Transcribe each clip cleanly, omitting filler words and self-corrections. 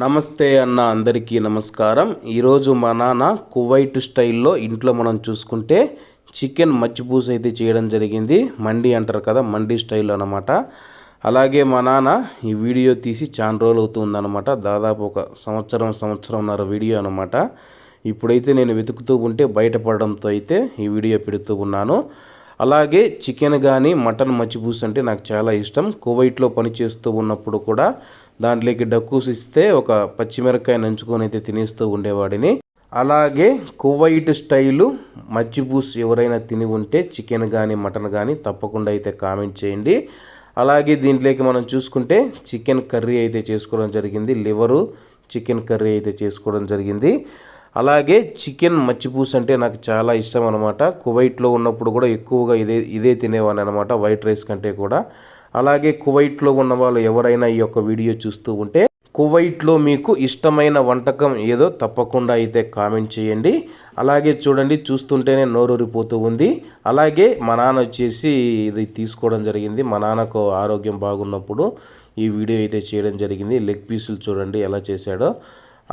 నమస్తే అన్న అందరికీ నమస్కారం. ఈరోజు మా నాన్న కువైట్ స్టైల్లో ఇంట్లో మనం చూసుకుంటే చికెన్ మచ్చిపూస అయితే చేయడం జరిగింది. మండి అంటారు కదా, మండి స్టైల్లో అనమాట. అలాగే మా నాన్న ఈ వీడియో తీసి చాలా రోజులు అవుతుందన్నమాట. దాదాపు ఒక సంవత్సరంన్నర వీడియో అనమాట. ఇప్పుడైతే నేను వెతుకుతూ ఉంటే బయటపడడంతో అయితే ఈ వీడియో పెడుతూ ఉన్నాను. అలాగే చికెన్ కానీ మటన్ మచ్చిపూస అంటే నాకు చాలా ఇష్టం. కువైట్లో పనిచేస్తూ ఉన్నప్పుడు కూడా దాంట్లోకి డక్కూస్ ఇస్తే ఒక పచ్చిమిరపకాయ నంచుకొని అయితే తినేస్తూ ఉండేవాడిని. అలాగే కువైట్ స్టైలు మచ్చిపూస్ ఎవరైనా తిని ఉంటే చికెన్ కానీ మటన్ కానీ తప్పకుండా అయితే కామెంట్ చేయండి. అలాగే దీంట్లోకి మనం చూసుకుంటే చికెన్ కర్రీ అయితే చేసుకోవడం జరిగింది. లివరు చికెన్ కర్రీ అయితే చేసుకోవడం జరిగింది. అలాగే చికెన్ మచ్చిపూస అంటే నాకు చాలా ఇష్టం అనమాట. కువైట్లో ఉన్నప్పుడు కూడా ఎక్కువగా ఇదే తినేవాడిని అనమాట, వైట్ రైస్ కంటే కూడా. అలాగే కువైట్లో ఉన్న వాళ్ళు ఎవరైనా ఈ యొక్క వీడియో చూస్తూ ఉంటే కువైట్లో మీకు ఇష్టమైన వంటకం ఏదో తప్పకుండా అయితే కామెంట్ చేయండి. అలాగే చూడండి, చూస్తుంటేనే నోరూరిపోతూ ఉంది. అలాగే మా నాన్న వచ్చేసి ఇది తీసుకోవడం జరిగింది. మా నాన్నకు ఆరోగ్యం బాగున్నప్పుడు ఈ వీడియో అయితే చేయడం జరిగింది. లెగ్ పీసులు చూడండి ఎలా చేశాడో.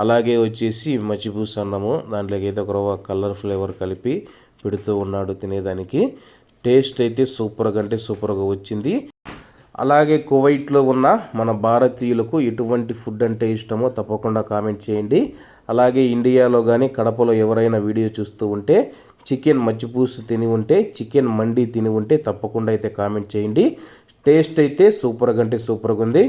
అలాగే వచ్చేసి మచ్చిపూస అన్నము, దాంట్లోకి అయితే ఒక రవ్వ కలర్ ఫ్లేవర్ కలిపి పెడుతూ ఉన్నాడు తినేదానికి. టేస్ట్ అయితే సూపర్గా అంటే సూపర్గా వచ్చింది. అలాగే కువైట్లో ఉన్న మన భారతీయులకు ఎటువంటి ఫుడ్ అంటే ఇష్టమో తప్పకుండా కామెంట్ చేయండి. అలాగే ఇండియాలో కానీ కడపలో ఎవరైనా వీడియో చూస్తూ ఉంటే చికెన్ మచ్చిపూసు తిని ఉంటే, చికెన్ మండి తిని ఉంటే తప్పకుండా అయితే కామెంట్ చేయండి. టేస్ట్ అయితే సూపర్గా అంటే సూపర్గా ఉంది.